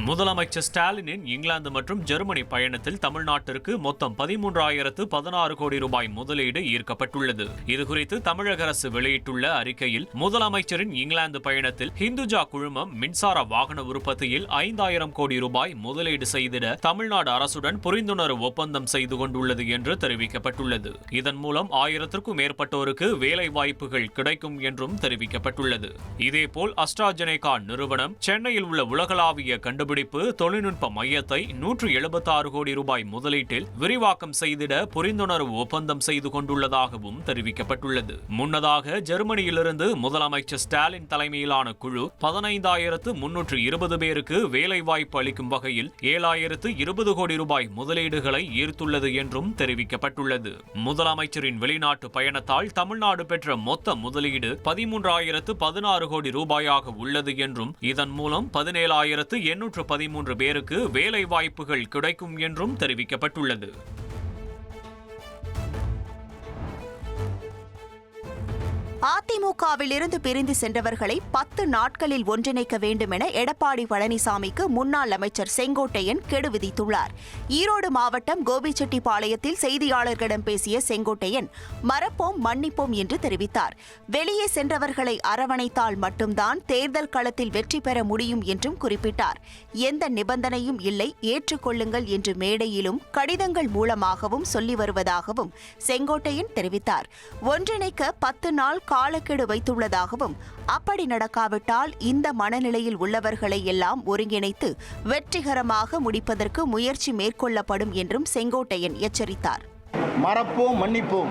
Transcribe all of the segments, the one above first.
முதலமைச்சர் ஸ்டாலினின் இங்கிலாந்து மற்றும் ஜெர்மனி பயணத்தில் தமிழ்நாட்டிற்கு மொத்தம் 13,016 கோடி ரூபாய் முதலீடு ஈர்க்கப்பட்டுள்ளது. இதுகுறித்து தமிழக அரசு வெளியிட்டுள்ள அறிக்கையில், முதலமைச்சரின் இங்கிலாந்து பயணத்தில் ஹிந்துஜா குழுமம் மின்சார வாகன உற்பத்தியில் 5,000 கோடி ரூபாய் முதலீடு செய்திட தமிழ்நாடு அரசுடன் புரிந்துணர்வு ஒப்பந்தம் செய்து கொண்டுள்ளது என்று தெரிவிக்கப்பட்டுள்ளது. இதன் மூலம் 1000க்கும் மேற்பட்டோருக்கு வேலை வாய்ப்புகள் கிடைக்கும் என்றும் தெரிவிக்கப்பட்டுள்ளது. இதேபோல் அஸ்ட்ராஜெனேகா நிறுவனம் சென்னையில் உள்ள உலகளாவிய கண்டுபிடிப்பு தொழில்நுட்ப மையத்தை 176 கோடி ரூபாய் முதலீட்டில் விரிவாக்கம் செய்திட புரிந்துணர்வு ஒப்பந்தம் செய்து கொண்டுள்ளதாகவும் தெரிவிக்கப்பட்டுள்ளது. முன்னதாக ஜெர்மனியிலிருந்து முதலமைச்சர் ஸ்டாலின் தலைமையிலான குழு 15,320 பேருக்கு வேலைவாய்ப்பு அளிக்கும் வகையில் 7,020 கோடி ரூபாய் முதலீடுகளை ஈர்த்துள்ளது என்றும் தெரிவிக்கப்பட்டுள்ளது. முதலமைச்சரின் வெளிநாட்டு பயணத்தால் தமிழ்நாடு பெற்ற மொத்த முதலீடு 13,016 கோடி ரூபாயாக உள்ளது என்றும், இதன் மூலம் 17,813 பேருக்கு வேலை வாய்ப்புகள் கிடைக்கும் என்றும் தெரிவிக்கப்பட்டுள்ளது. அதிமுகவில் இருந்து பிரிந்து சென்றவர்களை 10 நாட்களில் ஒன்றிணைக்க வேண்டும் என எடப்பாடி பழனிசாமிக்கு முன்னாள் அமைச்சர் செங்கோட்டையன் கெடு விதித்துள்ளார். ஈரோடு மாவட்டம் கோபிச்செட்டிப்பாளையத்தில் செய்தியாளர்களிடம் பேசிய செங்கோட்டையன், மறப்போம் மன்னிப்போம் என்று தெரிவித்தார். வெளியே சென்றவர்களை அரவணைத்தால் மட்டும்தான் தேர்தல் களத்தில் வெற்றி பெற முடியும் என்றும் குறிப்பிட்டார். எந்த நிபந்தனையும் இல்லை, ஏற்றுக்கொள்ளுங்கள் என்று மேடையிலும் கடிதங்கள் மூலமாகவும் சொல்லி வருவதாகவும் செங்கோட்டையன் தெரிவித்தார். ஒன்றிணைக்க 10 நாள் காலக்கெடு வைத்துள்ளதாகவும், அப்படி நடக்காவிட்டால் இந்த மனநிலையில் உள்ளவர்களை எல்லாம் ஒருங்கிணைத்து வெற்றிகரமாக முடிப்பதற்கு முயற்சி மேற்கொள்ளப்படும் என்றும் செங்கோட்டையன் எச்சரித்தார். மறப்போம் மன்னிப்போம்,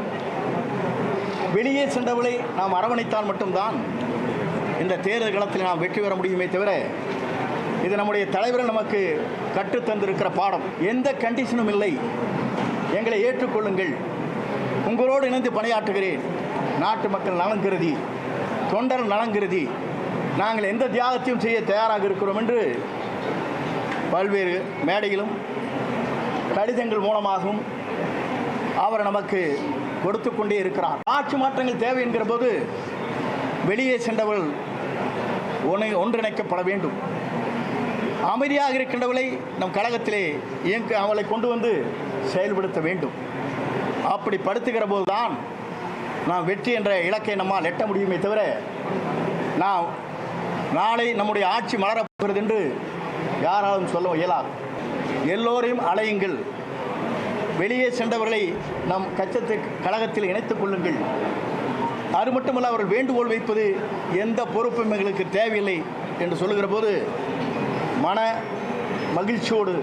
வெளியே சென்றவர்களை நாம் அரவணைத்தால் மட்டும்தான் இந்த தேர்தல் களத்தில் நாம் வெற்றி பெற முடியுமே தவிர, இது நம்முடைய தலைவர்கள் நமக்கு கற்றுத்தந்திருக்கிற பாடம். எந்த கண்டிஷனும் இல்லை, எங்களை ஏற்றுக்கொள்ளுங்கள், உங்களோடு இணைந்து பணியாற்றுகிறேன், நாட்டு மக்கள் நலன் கருதி, தொண்டர் நலன் கருதி நாங்கள் எந்த தியாகத்தையும் செய்ய தயாராக இருக்கிறோம் என்று பல்வேறு மேடையிலும் கடிதங்கள் மூலமாகவும் அவர் நமக்கு கொடுத்து கொண்டே இருக்கிறார். ஆட்சி மாற்றங்கள் தேவை என்கிற போது வெளியே சென்றவர்கள் ஒன்றிணைக்கப்பட வேண்டும். அமைதியாக இருக்கின்றவர்களை நம் கழகத்திலே அவளை கொண்டு வந்து செயல்படுத்த வேண்டும். அப்படி படுத்துகிற போதுதான் நாம் வெற்றி என்ற இலக்கை நம்மால் எட்ட முடியுமே தவிர, நாம் நாளை நம்முடைய ஆட்சி மலரப்போகிறது என்று யாராலும் சொல்ல இயலாது. எல்லோரையும் அலையுங்கள், வெளியே சென்றவர்களை நம் கழகத்தில் இணைத்துக் கொள்ளுங்கள். அது மட்டுமல்ல, அவர்கள் வேண்டுகோள் வைப்பது எந்த பொறுப்பும் எங்களுக்கு தேவையில்லை என்று சொல்லுகிற போது மன மகிழ்ச்சியோடு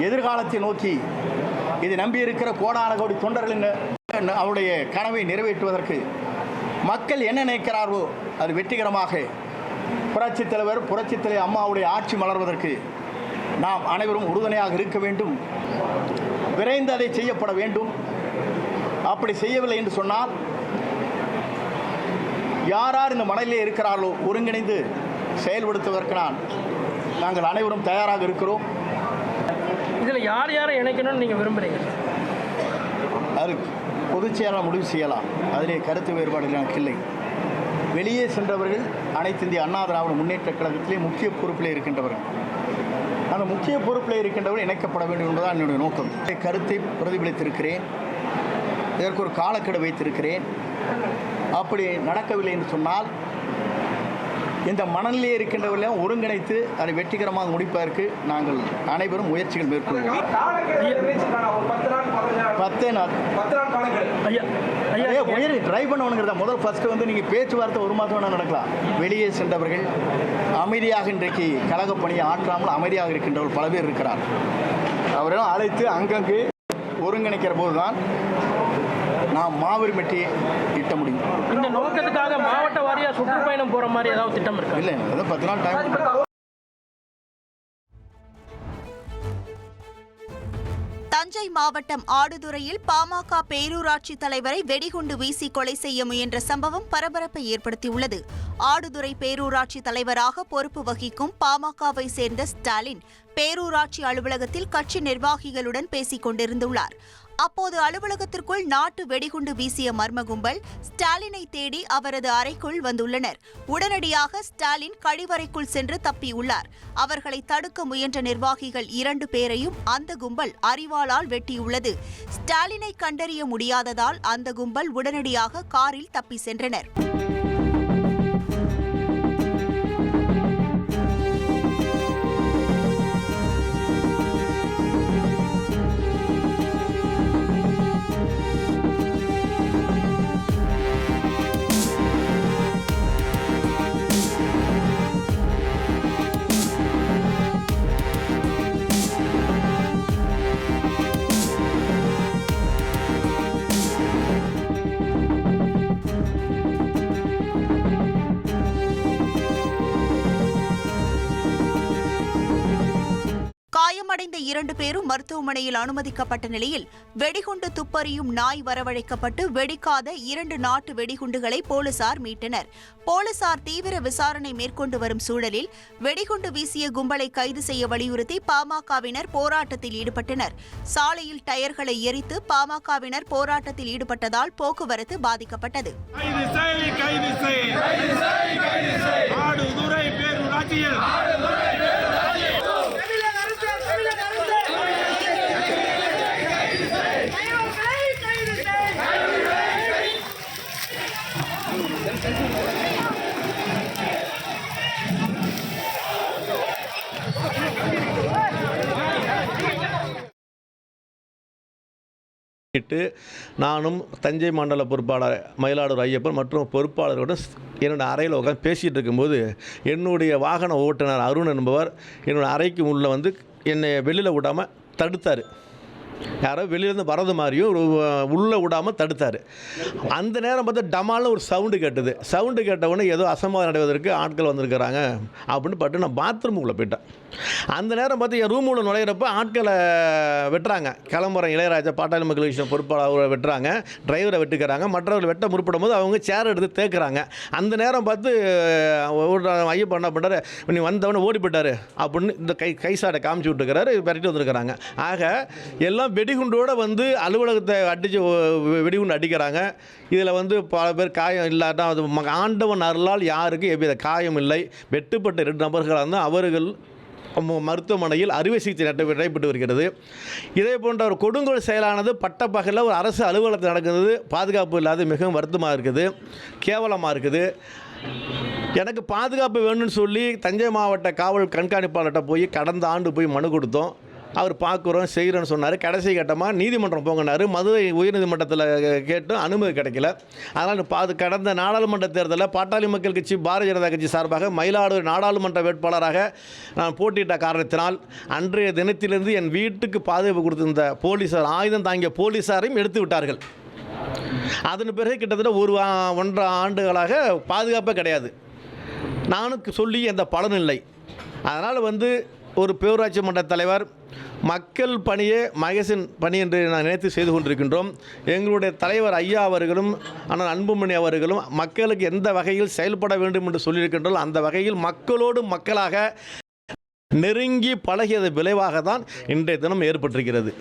எதிர்காலத்தை நோக்கி இது நம்பியிருக்கிற கோடான கோடி தொண்டர்களின் அவருடைய கனவை நிறைவேற்றுவதற்கு மக்கள் என்ன நினைக்கிறார்களோ அது வெற்றிகரமாக புரட்சித் தலைவர் அம்மாவுடைய ஆட்சி மலர்வதற்கு நாம் அனைவரும் உறுதுணையாக இருக்க வேண்டும். விரைந்து அதை செய்யப்பட வேண்டும். அப்படி செய்யவில்லை என்று சொன்னால், யார் இந்த மனதிலே இருக்கிறார்களோ ஒருங்கிணைந்து செயல்படுத்துவதற்கு நாங்கள் அனைவரும் தயாராக இருக்கிறோம். இதில் யார் யாரை இணைக்கணும்னு நீங்கள் விரும்புகிறீங்க? அது பொதுச் செயலாளர் முடிவு செய்யலாம். அதிலே கருத்து வேறுபாடு எனக்கு இல்லை. வெளியே சென்றவர்கள் அனைத்து இந்திய அண்ணா திராவிட முன்னேற்ற கழகத்திலே முக்கிய பொறுப்பிலே இருக்கின்றவர்கள். அந்த முக்கிய பொறுப்பிலே இருக்கின்றவர்கள் இணைக்கப்பட வேண்டும் என்பதுதான் என்னுடைய நோக்கம். கருத்தை பிரதிபலித்திருக்கிறேன், இதற்கு ஒரு காலக்கெடு வைத்திருக்கிறேன். அப்படி நடக்கவில்லை என்று சொன்னால், இந்த மணலிலே இருக்கின்றவர்களையும் ஒருங்கிணைத்து அதை வெற்றிகரமாக முடிப்பதற்கு நாங்கள் அனைவரும் முயற்சிகள் மேற்கொள்வோம். 10 நாள் ட்ரை பண்ணுவானுங்கிறத முதல் ஃபஸ்ட்டு வந்து நீங்கள் பேச்சுவார்த்தை 1 மாதம் வேணால் நடக்கலாம். வெளியே சென்றவர்கள் அமைதியாக இன்றைக்கு கழக பணியை ஆற்றாமல் அமைதியாக இருக்கின்றவர்கள் பல பேர் இருக்கிறார். அவரெல்லாம் அழைத்து அங்கங்கு ஒருங்கிணைக்கிற போது தான் நாம் மாபெரும் வெற்றியை ஈட்ட முடியும். இந்த நோக்கத்துக்காக மாவட்ட வாரியாக சுற்றுப்பயணம் போகிற மாதிரி ஏதாவது திட்டம் இருக்கு? இல்லை, அதான் 10 நாள் டைம். தஞ்சை மாவட்டம் ஆடுதுறையில் பாமக பேரூராட்சி தலைவரை வெடிகுண்டு வீசி கொலை செய்ய முயன்ற சம்பவம் பரபரப்பை ஏற்படுத்தியுள்ளது. ஆடுதுறை பேரூராட்சி தலைவராக பொறுப்பு வகிக்கும் பாமகவை சேர்ந்த ஸ்டாலின் பேரூராட்சி அலுவலகத்தில் கட்சி நிர்வாகிகளுடன் பேசிக் கொண்டிருந்துள்ளார். அப்போது அலுவலகத்திற்குள் நாட்டு வெடிகுண்டு வீசிய மர்ம கும்பல் ஸ்டாலினை தேடி அவரது அறைக்குள் வந்துள்ளனர். உடனடியாக ஸ்டாலின் கழிவறைக்குள் சென்று தப்பியுள்ளார். அவர்களை தடுக்க முயன்ற நிர்வாகிகள் 2 பேரையும் அந்த கும்பல் அரிவாளால் வெட்டியுள்ளது. ஸ்டாலினை கண்டறிய முடியாததால் அந்த கும்பல் உடனடியாக காரில் தப்பி சென்றனர். காயமடைந்த 2 பேரும் மருத்துவமனையில் அனுமதிக்கப்பட்ட நிலையில் வெடிகுண்டு துப்பறியும் நாய் வரவழைக்கப்பட்டு வெடிக்காத 2 நாட்டு வெடிகுண்டுகளை போலீசார் மீட்டனர். போலீசார் தீவிர விசாரணை மேற்கொண்டு வரும் சூழலில் வெடிகுண்டு வீசிய கும்பலை கைது செய்ய வலியுறுத்தி பாமகவினர் போராட்டத்தில் ஈடுபட்டனர். சாலையில் டயர்களை எரித்து பாமகவினர் போராட்டத்தில் ஈடுபட்டதால் போக்குவரத்து பாதிக்கப்பட்டது. நானும் தஞ்சை மண்டல பொறுப்பாளர் மயிலாடுதுறை ஐயப்பன் மற்றும் பொறுப்பாளர்களுடன் என்னோடய அறையில் உட்காந்து பேசிகிட்டு இருக்கும்போது என்னுடைய வாகன ஓட்டுநர் அருண் என்பவர் என்னோடய அறைக்கு உள்ளே வந்து என்னை வெளியில் விடாமல் தடுத்தார். யாரோ வெளியிலேருந்து வரது மாதிரியும் உள்ளே விடாமல் தடுத்தார். அந்த நேரம் பார்த்து டமால்னு ஒரு சவுண்டு கேட்டது. சவுண்டு கேட்டவுடனே ஏதோ அசம்பாவிதம் நடவதற்கு ஆட்கள் வந்திருக்கிறாங்க அப்படின்னு பார்த்து நான் பாத்ரூமுக்குள்ளே போயிட்டேன். அந்த நேரம் பார்த்து என் ரூமுள்ள நுழையிறப்ப ஆட்களை வெட்டுறாங்க. கிளம்புறேன் இளையராஜா பாட்டாளி மக்கள் கட்சி பொறுப்பாளர் வெட்டுறாங்க, டிரைவரை வெட்டுக்கிறாங்க, மற்றவர்கள் வெட்ட முற்படும் போது அவங்க சேர் எடுத்து தேக்குறாங்க. அந்த நேரம் பார்த்து ஒரு ஐயப்பா என்ன பண்ணுறாரு, நீ வந்தவொடனே ஓடி போயிட்டார் அப்படின்னு இந்த கைசாடை காமிச்சு விட்டுக்கிறாரு, பெரட்டி வந்துருக்கிறாங்க. ஆக எல்லாம் வெடிகுண்டோடு வந்து அலுவலகத்தை அடித்து வெடிகுண்டு அடிக்கிறாங்க. இதில் வந்து பல பேர் காயம் இல்லாட்டா அது ஆண்டவன் அருளால் யாருக்கு எவ்வித காயம் இல்லை. வெட்டுப்பட்ட 2 நபர்களாக இருந்தால் அவர்கள் மருத்துவமனையில் அறுவை சிகிச்சை நடைபெற்று வருகிறது. இதே போன்ற ஒரு கொடுங்கோல் செயலானது பட்டப்பகலில் ஒரு அரசு அலுவலகத்தில் நடக்கிறது. பாதுகாப்பு இல்லாத மிகவும் வருத்தமாக இருக்குது, கேவலமாக இருக்குது. எனக்கு பாதுகாப்பு வேணும்னு சொல்லி தஞ்சை மாவட்ட காவல் கண்காணிப்பாளர்கிட்ட போய் கடந்த ஆண்டு போய் மனு கொடுத்தோம். அவர் பார்க்குறோம் செய்கிறோன்னு சொன்னார். கடைசி கட்டமாக நீதிமன்றம் போங்கன்னாரு. மதுரை உயர்நீதிமன்றத்தில் கேட்டும் அனுமதி கிடைக்கல. அதனால் கடந்த நாடாளுமன்ற தேர்தலில் பாட்டாளி மக்கள் கட்சி பாரதிய ஜனதா கட்சி சார்பாக மயிலாடுதுறை நாடாளுமன்ற வேட்பாளராக நான் போட்டியிட்ட காரணத்தினால் அன்றைய தினத்திலிருந்து என் வீட்டுக்கு பாதுகாப்பு கொடுத்திருந்த போலீஸார், ஆயுதம் தாங்கிய போலீஸாரையும் எடுத்து விட்டார்கள். அதன் பிறகு கிட்டத்தட்ட 1.5 ஆண்டுகளாக பாதுகாப்பே கிடையாது. நானும் சொல்லி எந்த பலன் இல்லை. அதனால் ஒரு பேரூராட்சி மன்ற தலைவர் மக்கள் பணியே மகேசன் பணி என்று நான் நினைத்து செய்து கொண்டிருக்கின்றோம். எங்களுடைய தலைவர் ஐயா அவர்களும் ஆனால் அன்புமணி அவர்களும் மக்களுக்கு எந்த வகையில் செயல்பட வேண்டும் என்று சொல்லியிருக்கின்றோம். அந்த வகையில் மக்களோடு மக்களாக நெருங்கி பழகியது விளைவாக தான் இன்றைய தினம் ஏற்பட்டிருக்கிறது.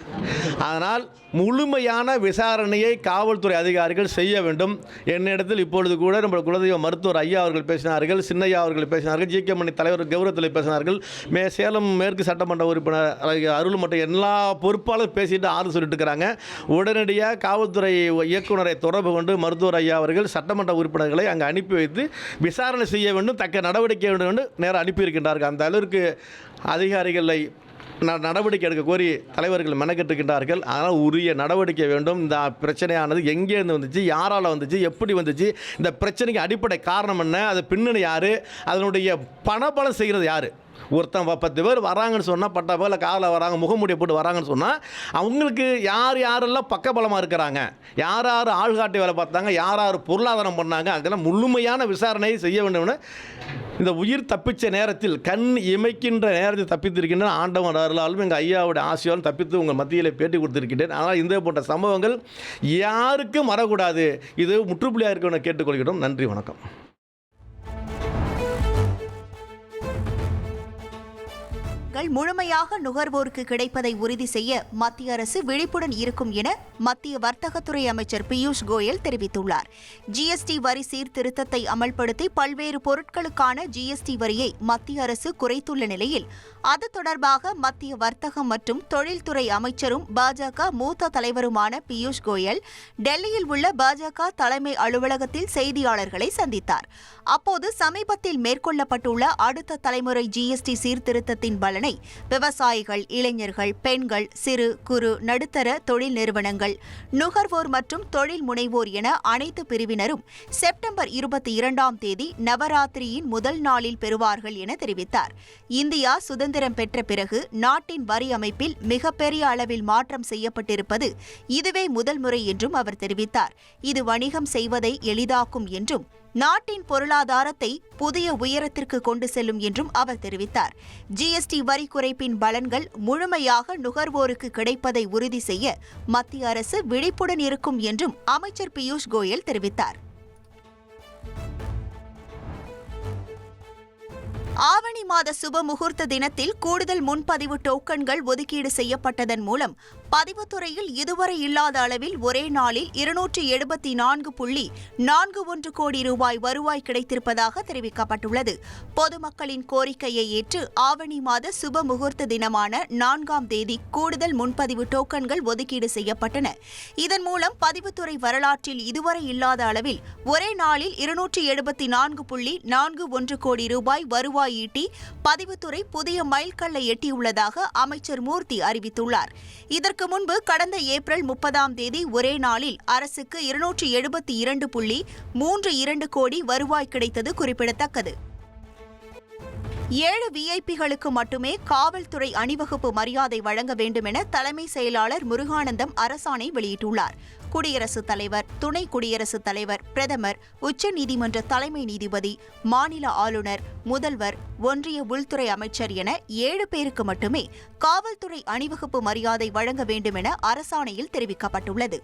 அதனால் முழுமையான விசாரணையை காவல்துறை அதிகாரிகள் செய்ய வேண்டும். என்னிடத்தில் இப்பொழுது கூட நம்ம குலதெய்வ மருத்துவர் ஐயா அவர்கள் பேசினார்கள், சின்னையா அவர்கள் பேசினார்கள், ஜி.கே. மணி தலைவர் கௌரவத்தில் பேசினார்கள், சேலம் மேற்கு சட்டமன்ற உறுப்பினர் அருள் மற்றும் எல்லா பொறுப்பாளர் பேசிட்டு ஆறு சொல்லிட்டு இருக்கிறாங்க. உடனடியாக காவல்துறை இயக்குநரை தொடர்பு கொண்டு மருத்துவர் ஐயா அவர்கள் சட்டமன்ற உறுப்பினர்களை அங்கே அனுப்பி வைத்து விசாரணை செய்ய வேண்டும், தக்க நடவடிக்கை வேண்டும் என்று நேரம் அனுப்பியிருக்கின்றார்கள். அந்த அளவிற்கு அதிகாரிகளை நடவடிக்கை எடுக்க கோரி தலைவர்கள் மெனக்கெட்டுக்கின்றார்கள். அதனால் உரிய நடவடிக்கை வேண்டும். இந்த பிரச்சனையானது எங்கேருந்து வந்துச்சு, யாரால் வந்துச்சு, எப்படி வந்துச்சு, இந்த பிரச்சனைக்கு அடிப்படை காரணம் என்ன, அது பின்னணி யார், அதனுடைய பணபலம் செய்கிறது யார். ஒருத்தன் 10 பேர் வராங்கன்னு சொன்னால், பட்ட பேரில் காரில் வராங்க, முகமூடியை போட்டு வராங்கன்னு சொன்னால், அவங்களுக்கு யாரெல்லாம் பக்கபலமாக இருக்கிறாங்க, யார் ஆள்காட்டி வேலை பார்த்தாங்க, யார் பொருளாதாரம் பண்ணாங்க, அதெல்லாம் முழுமையான விசாரணையை செய்ய வேண்டும்னு இந்த உயிர் தப்பித்த நேரத்தில், கண் இமைக்கின்ற நேரத்தில் தப்பித்திருக்கின்ற ஆண்டவன் அருளாலும் எங்கள் ஐயாவுடைய ஆசையாலும் தப்பித்து உங்கள் மத்தியில் பேட்டி கொடுத்திருக்கின்றேன். ஆனால் இந்த போன்ற சம்பவங்கள் யாருக்கும் வரக்கூடாது. இது முற்றுப்புள்ளியாக இருக்கணும்னு கேட்டுக்கொள்கிறோம். நன்றி, வணக்கம். பாடல்கள் முழுமையாக நுகர்வோருக்கு கிடைப்பதை உறுதி செய்ய மத்திய அரசு விழிப்புடன் இருக்கும் என மத்திய வர்த்தகத்துறை அமைச்சர் பியூஷ் கோயல் தெரிவித்துள்ளார். ஜிஎஸ்டி வரி சீர்திருத்தத்தை அமல்படுத்தி பல்வேறு பொருட்களுக்கான ஜிஎஸ்டி வரியை மத்திய அரசு குறைத்துள்ள நிலையில் அது தொடர்பாக மத்திய வர்த்தகம் மற்றும் தொழில்துறை அமைச்சரும் பாஜக மூத்த தலைவருமான பியூஷ் கோயல் டெல்லியில் உள்ள பாஜக தலைமை அலுவலகத்தில் செய்தியாளர்களை சந்தித்தார். அப்போது சமீபத்தில் மேற்கொள்ளப்பட்டுள்ள அடுத்த தலைமுறை ஜிஎஸ்டி சீர்திருத்தத்தின் பலனை விவசாயிகள், இளைஞர்கள், பெண்கள், சிறு குறு நடுத்தர தொழில் நிறுவனங்கள், நுகர்வோர் மற்றும் தொழில் முனைவோர் என அனைத்து பிரிவினரும் செப்டம்பர் 22ஆம் தேதி நவராத்திரியின் முதல் நாளில் பெறுவார்கள் என தெரிவித்தார். இந்தியா சுதந்திரம் பெற்ற பிறகு நாட்டின் வரி அமைப்பில் மிகப்பெரிய அளவில் மாற்றம் செய்யப்பட்டிருப்பது இதுவே முதல் முறை என்றும் அவர் தெரிவித்தார். இது வணிகம் செய்வதை எளிதாக்கும் என்றும் நாட்டின் பொருளாதாரத்தை புதிய உயரத்திற்கு கொண்டு செல்லும் என்றும் அவர் தெரிவித்தார். ஜிஎஸ்டி வரி குறைப்பின் பலன்கள் முழுமையாக நுகர்வோருக்கு கிடைப்பதை உறுதி செய்ய மத்திய அரசு விழிப்புடன் இருக்கும் என்றும் அமைச்சர் பியூஷ் கோயல் தெரிவித்தார். ஆவணி மாத சுப முகூர்த்த தினத்தில் கூடுதல் முன்பதிவு டோக்கன்கள் ஒதுக்கீடு செய்யப்பட்டதன் மூலம் பதிவுத்துறையில் இதுவரை இல்லாத அளவில் ஒரே நாளில் 274.41 கோடி ரூபாய் வருவாய் கிடைத்திருப்பதாக தெரிவிக்கப்பட்டுள்ளது. பொதுமக்களின் கோரிக்கையை ஏற்று ஆவணி மாத சுப முகூர்த்த தினமான 4ஆம் தேதி கூடுதல் முன்பதிவு டோக்கன்கள் ஒதுக்கீடு செய்யப்பட்டன. இதன் மூலம் பதிவுத்துறை வரலாற்றில் இதுவரை இல்லாத அளவில் ஒரே நாளில் 274.41 கோடி ரூபாய் வருவாய் ஈட்டி பதிவுத்துறை புதிய மைல்கல்லை எட்டியுள்ளதாக அமைச்சர் மூர்த்தி அறிவித்துள்ளார். இதற்கு முன்பு கடந்த ஏப்ரல் 30ஆம் தேதி ஒரே நாளில் அரசுக்கு 272.32 கோடி வருவாய் கிடைத்தது குறிப்பிடத்தக்கது. 7 விஐபிகளுக்கு மட்டுமே காவல்துறை அணிவகுப்பு மரியாதை வழங்க வேண்டும் என தலைமை செயலாளர் முருகானந்தம் அரசாணை வெளியிட்டுள்ளார். குடியரசுத் தலைவர், துணை குடியரசுத் தலைவர், பிரதமர், உச்சநீதிமன்ற தலைமை நீதிபதி, மாநில ஆளுநர், முதல்வர், ஒன்றிய உள்துறை அமைச்சர் என 7 பேருக்கு மட்டுமே காவல்துறை அணிவகுப்பு மரியாதை வழங்க வேண்டும் என அரசாணையில் தெரிவிக்கப்பட்டுள்ளது.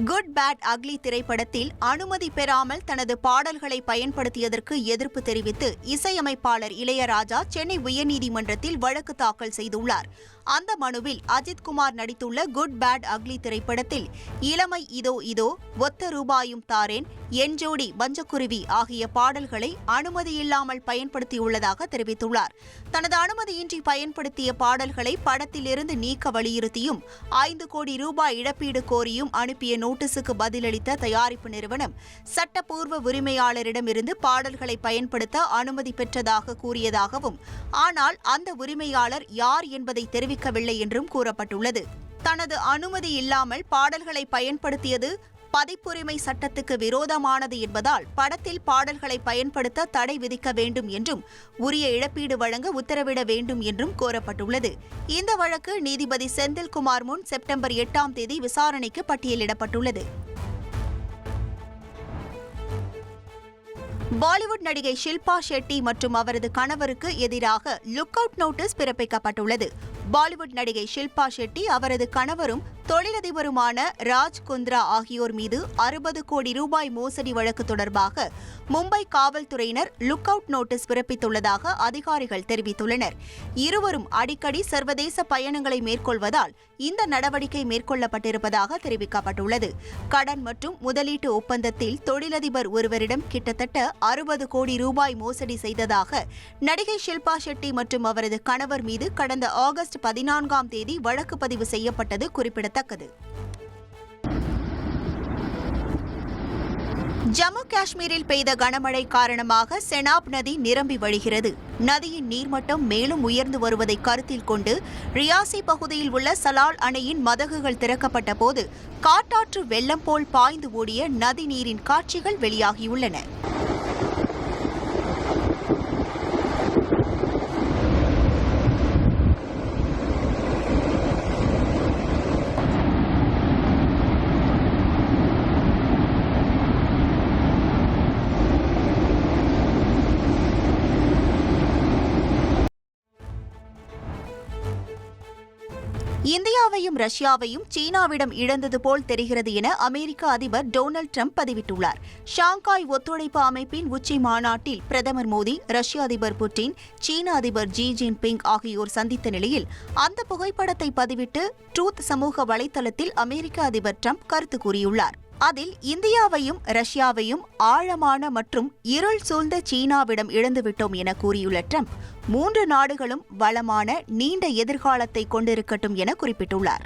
குட் பேட் அக்லி திரைப்படத்தில் அனுமதி பெறாமல் தனது பாடல்களை பயன்படுத்தியதற்கு எதிர்ப்பு தெரிவித்து இசையமைப்பாளர் இளையராஜா சென்னை உயர்நீதிமன்றத்தில் வழக்கு தாக்கல் செய்துள்ளார். அந்த மனுவில் அஜித்குமார் நடித்துள்ள குட் பேட் அக்லி திரைப்படத்தில் இளமை இதோ இதோ, ஒத்த ரூபாயும் தாரேன், என் ஜோடி, மஞ்சக்குருவி ஆகிய பாடல்களை அனுமதியில்லாமல் பயன்படுத்தியுள்ளதாக தெரிவித்துள்ளார். தனது அனுமதியின்றி பயன்படுத்திய பாடல்களை படத்திலிருந்து நீக்க வலியுறுத்தியும் 5 கோடி ரூபாய் இழப்பீடு கோரியும் அனுப்பிய நோட்டீஸுக்கு பதிலளித்த தயாரிப்பு நிறுவனம் சட்டப்பூர்வ உரிமையாளரிடமிருந்து பாடல்களை பயன்படுத்த அனுமதி பெற்றதாக கூறியதாகவும், ஆனால் அந்த உரிமையாளர் யார் என்பதை தெரிவிக்கவில்லை என்றும் கூறப்பட்டுள்ளது. தனது அனுமதி இல்லாமல் பாடல்களை பயன்படுத்தியது பதிப்புரிமை சட்டத்துக்கு விரோதமானது என்பதால் படத்தில் பாடல்களை பயன்படுத்த தடை விதிக்க வேண்டும் என்றும் உரிய இழப்பீடு வழங்க உத்தரவிட வேண்டும் என்றும் கோரப்பட்டுள்ளது. இந்த வழக்கு நீதிபதி செந்தில்குமார் முன் செப்டம்பர் 8ஆம் தேதி விசாரணைக்கு பட்டியலிடப்பட்டுள்ளது. பாலிவுட் நடிகை ஷில்பா ஷெட்டி மற்றும் அவரது கணவருக்கு எதிராக லுக் அவுட் நோட்டீஸ் பிறப்பிக்கப்பட்டுள்ளது. பாலிவுட் நடிகை ஷில்பா ஷெட்டி, அவரது கணவரும் தொழிலதிபருமான ராஜ் குந்த்ரா ஆகியோர் மீது 60 கோடி ரூபாய் மோசடி வழக்கு தொடர்பாக மும்பை காவல்துறையினர் லுக் அவுட் நோட்டீஸ் பிறப்பித்துள்ளதாக அதிகாரிகள் தெரிவித்துள்ளனர். இருவரும் அடிக்கடி சர்வதேச பயணங்களை மேற்கொள்வதால் இந்த நடவடிக்கை மேற்கொள்ளப்பட்டிருப்பதாக தெரிவிக்கப்பட்டுள்ளது. கடன் மற்றும் முதலீட்டு ஒப்பந்தத்தில் தொழிலதிபர் ஒருவரிடம் கிட்டத்தட்ட 60 கோடி ரூபாய் மோசடி செய்ததாக நடிகை ஷில்பா ஷெட்டி மற்றும் அவரது கணவர் மீது கடந்த ஆகஸ்ட் 14ஆம் தேதி வழக்கு பதிவு செய்யப்பட்டது குறிப்பிடத்தக்கது. ஜம்மு காஷ்மீரில் பெய்த கனமழை காரணமாக செனாப் நதி நிரம்பி வழிகிறது. நதியின் நீர்மட்டம் மேலும் உயர்ந்து வருவதை கருத்தில் கொண்டு ரியாசி பகுதியில் உள்ள சலால் அணையின் மதகுகள் திறக்கப்பட்ட போது காட்டாற்று வெள்ளம் போல் பாய்ந்து ஓடிய நதி நீரின் காட்சிகள் வெளியாகியுள்ளன. இந்தியாவையும் ரஷ்யாவையும் சீனாவிடம் இழந்தது போல் தெரிகிறது என அமெரிக்க அதிபர் டொனால்டு ட்ரம்ப் பதிவிட்டுள்ளார். ஷாங்காய் ஒத்துழைப்பு அமைப்பின் உச்சி மாநாட்டில் பிரதமர் மோடி, ரஷ்ய அதிபர் புட்டின், சீன அதிபர் ஜி ஜின்பிங் ஆகியோர் சந்தித்த நிலையில் அந்த புகைப்படத்தை பதிவிட்டு ட்ரூத் சமூக வலைதளத்தில் அமெரிக்க அதிபர் ட்ரம்ப் கருத்து கூறியுள்ளார். அதில் இந்தியாவையும் ரஷ்யாவையும் ஆழமான மற்றும் இருள் சூழ்ந்த சீனாவிடம் இழந்துவிட்டோம் என கூறியுள்ள ட்ரம்ப், 3 நாடுகளும் வளமான நீண்ட எதிர்காலத்தை கொண்டிருக்கட்டும் என குறிப்பிட்டுள்ளார்.